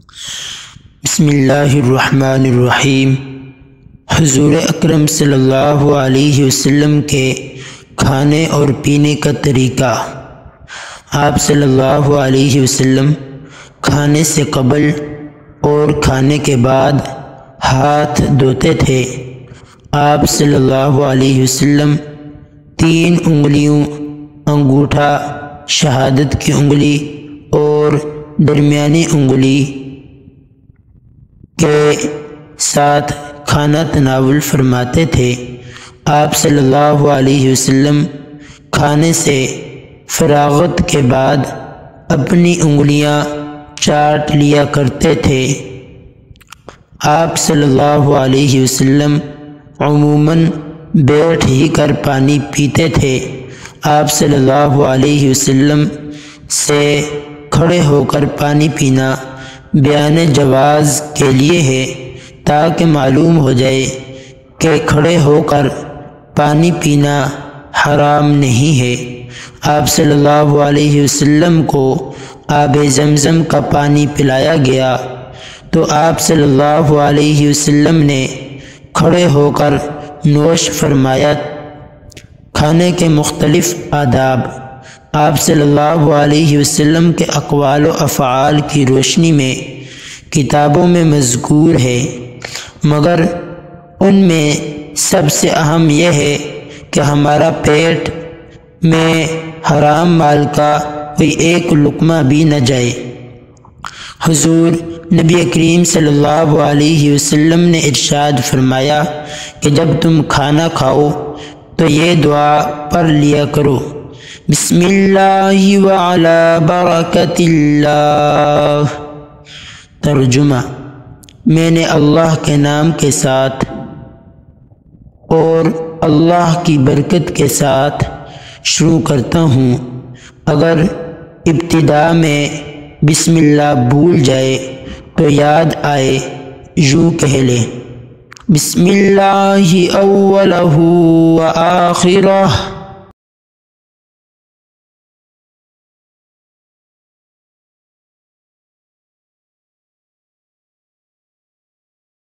بسم اللہ الرحمن الرحیم۔ حضور اکرم صلی اللہ علیہ وسلم کے کھانے اور پینے کا طریقہ۔ آپ صلی اللہ علیہ وسلم کھانے سے قبل اور کھانے کے بعد ہاتھ دھوتے تھے۔ آپ صلی اللہ علیہ وسلم 3 انگلیوں، انگوٹھا، شہادت کی انگلی اور درمیانی انگلی کے ساتھ کھانا تناول فرماتے تھے۔ آپ صلی اللہ علیہ وسلم کھانے سے فراغت کے بعد اپنی انگلیاں چاٹ لیا کرتے تھے۔ آپ صلی اللہ علیہ وسلم عموماً بیٹھ ہی کر پانی پیتے تھے۔ آپ صلی اللہ علیہ وسلم سے کھڑے ہو کر پانی پینا بیان جواز کے لیے ہے، تاکہ معلوم ہو جائے کہ کھڑے ہو کر پانی پینا حرام نہیں ہے۔ آپ صلی اللہ علیہ وسلم کو آب زمزم کا پانی پلایا گیا تو آپ صلی اللہ علیہ وسلم نے کھڑے ہو کر نوش فرمایا۔ کھانے کے مختلف آداب۔ آپ صلی اللہ علیہ وسلم کے اقوال و افعال کی روشنی میں کتابوں میں مذکور ہے، مگر ان میں سب سے اہم یہ ہے کہ ہمارا پیٹ میں حرام مال کا کوئی ایک لقمہ بھی نہ جائے۔ حضور نبی کریم صلی اللہ علیہ وسلم نے ارشاد فرمایا کہ جب تم کھانا کھاؤ تو یہ دعا پڑھ لیا کرو: بسم اللہ وعلی برکت اللہ۔ ترجمہ: میں نے اللہ کے نام کے ساتھ اور اللہ کی برکت کے ساتھ شروع کرتا ہوں۔ اگر ابتدا میں بسم اللہ بھول جائے تو یاد آئے یوں کہہ لیں: بسم اللہ اولہ و آخرہ